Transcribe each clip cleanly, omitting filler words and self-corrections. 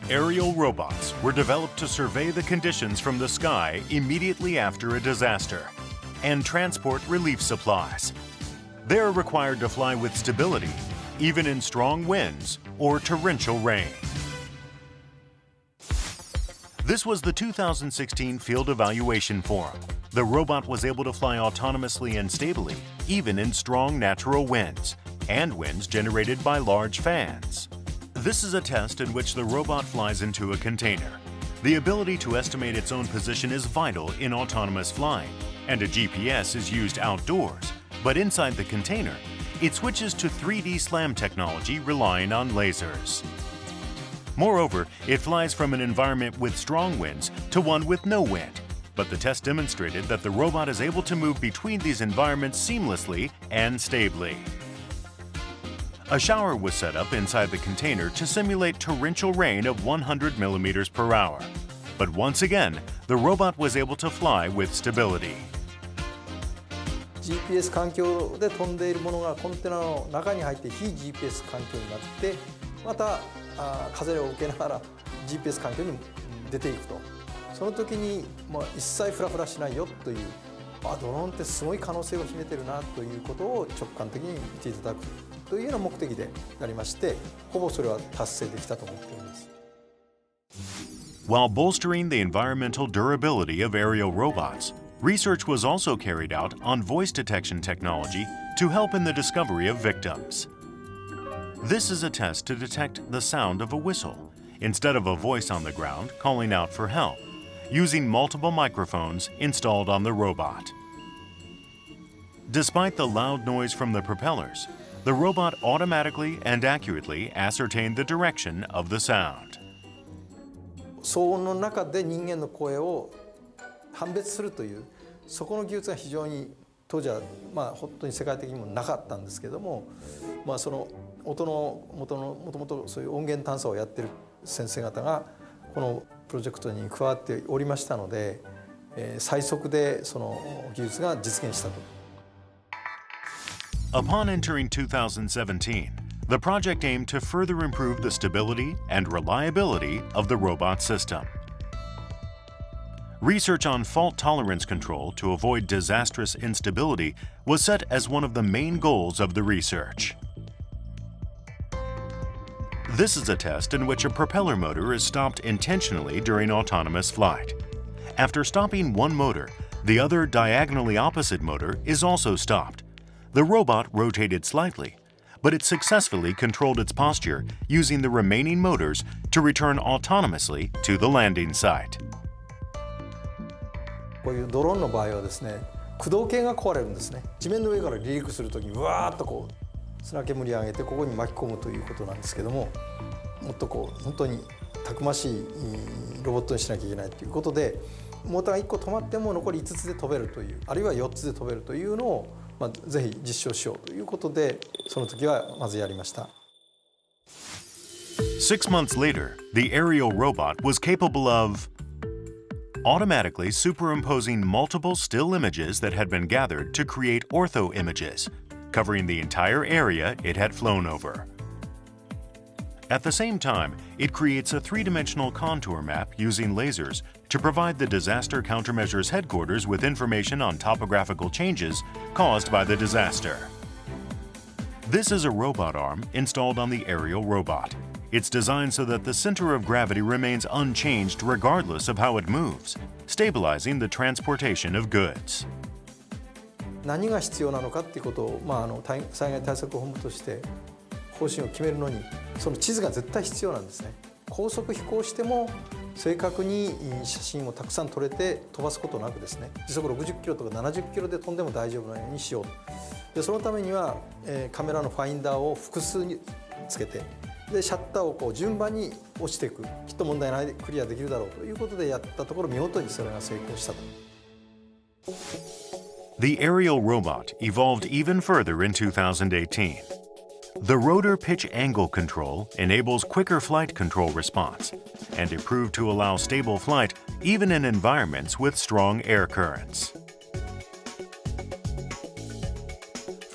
Aerial robots were developed to survey the conditions from the sky immediately after a disaster and transport relief supplies. They are required to fly with stability, even in strong winds or torrential rain. This was the 2016 Field Evaluation Forum. The robot was able to fly autonomously and stably, even in strong natural winds, and winds generated by large fans. This is a test in which the robot flies into a container. The ability to estimate its own position is vital in autonomous flying, and a GPS is used outdoors, but inside the container, it switches to 3D SLAM technology relying on lasers. Moreover, it flies from an environment with strong winds to one with no wind, but the test demonstrated that the robot is able to move between these environments seamlessly and stably. A shower was set up inside the container to simulate torrential rain of 100 millimeters per hour. But once again, the robot was able to fly with stability. GPS 環境で飛んでいるものがコンテナの中に入って非 GPS 環境になってまた風を受けながら GPS 環境に出ていくとその時に一切フラフラしないよというドローンってすごい可能性を秘めてるなということを直感的に見ていただくというような目的でありましてほぼそれは達成できたと思っております。While bolstering the environmental durability of aerial robots, research was also carried out on voice detection technology to help in the discovery of victims. This is a test to detect the sound of a whistle, instead of a voice on the ground calling out for help, using multiple microphones installed on the robot. Despite the loud noise from the propellers, the robot automatically and accurately ascertained the direction of the sound. 騒音の中で人間の声を判別するというそこの技術が非常に当時は本当に世界的にもなかったんですけども、その音のもともとそういう音源探査をやっている先生方がこのプロジェクトに加わっておりましたので、最速でその技術が実現したと。Upon entering 2017, the project aimed to further improve the stability and reliability of the robot system. Research on fault tolerance control to avoid disastrous instability was set as one of the main goals of the research. This is a test in which a propeller motor is stopped intentionally during autonomous flight. After stopping one motor, the other diagonally opposite motor is also stopped. The robot rotated slightly, but it successfully controlled its posture using the remaining motors to return autonomously to the landing site. こういうドローンの場合はですね、駆動系が壊れるんですね。地面の上から離陸するときにうわーっとこう砂煙を上げてここに巻き込むということなんですけども、もっとこう本当にたくましいロボットにしなきゃいけないということで、モーターが1個止まっても残り5つで飛べるという、あるいは4つで飛べるというのをぜひ実証しようということで、その時はまずやりました。6 months later, the aerial robot was capable of automatically superimposing multiple still images that had been gathered to create ortho images, covering the entire area it had flown over. At the same time, it creates a three-dimensional contour map using lasers to provide the disaster countermeasures headquarters with information on topographical changes caused by the disaster. This is a robot arm installed on the aerial robot. It's designed so that the center of gravity remains unchanged regardless of how it moves, stabilizing the transportation of goods. 何が必要なのかということを、災害対策本部として方針を決めるのに、その地図が絶対必要なんですね。高速飛行しても正確に写真をたくさん撮れて飛ばすことなくですね、時速60キロとか70キロで飛んでも大丈夫なようにしよう。でそのためには、カメラのファインダーを複数につけて、でシャッターをこう順番に落ちていく、きっと問題ないでクリアできるだろうということでやったところ、見事にそれが成功したと。The aerial robot evolved even further in 2018. The rotor pitch angle control enables quicker flight control response, and it proved to allow stable flight even in environments with strong air currents.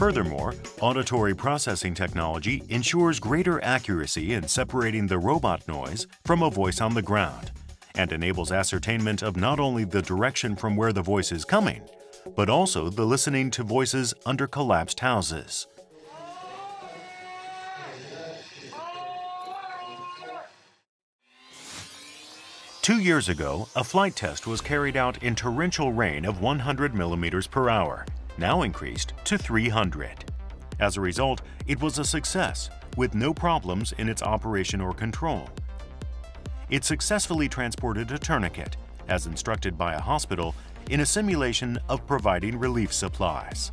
Furthermore, auditory processing technology ensures greater accuracy in separating the robot noise from a voice on the ground and enables ascertainment of not only the direction from where the voice is coming, but also the listening to voices under collapsed houses. Two years ago, a flight test was carried out in torrential rain of 100 millimeters per hour, now increased to 300. As a result, it was a success, with no problems in its operation or control. It successfully transported a tourniquet, as instructed by a hospital, in a simulation of providing relief supplies.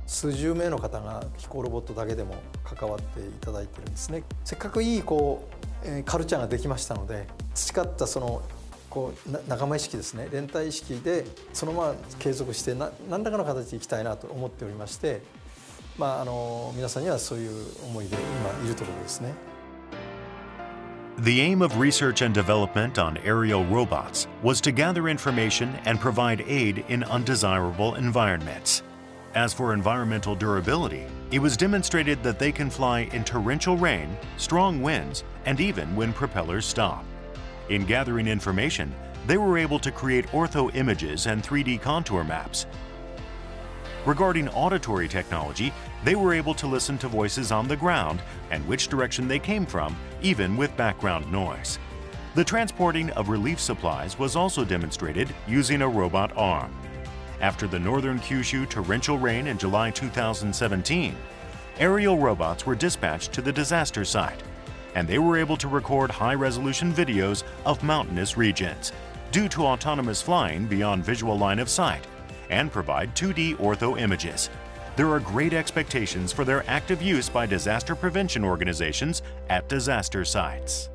数十名の方が飛行ロボットだけでも関わっていただいてるんですね。せっかくいいカルチャーができましたので、培った仲間意識ですね、連帯意識でそのまま継続して何らかの形でいきたいなと思っておりまして、皆さんにはそういう思いで今いるところですね。The aim of research and development on aerial robots was to gather information and provide aid in undesirable environments. As for environmental durability, it was demonstrated that they can fly in torrential rain, strong winds, and even when propellers stop. In gathering information, they were able to create ortho images and 3D contour maps. Regarding auditory technology, they were able to listen to voices on the ground and which direction they came from, even with background noise. The transporting of relief supplies was also demonstrated using a robot arm. After the northern Kyushu torrential rain in July 2017, aerial robots were dispatched to the disaster site, and they were able to record high-resolution videos of mountainous regions due to autonomous flying beyond visual line of sight and provide 2D ortho images. There are great expectations for their active use by disaster prevention organizations at disaster sites.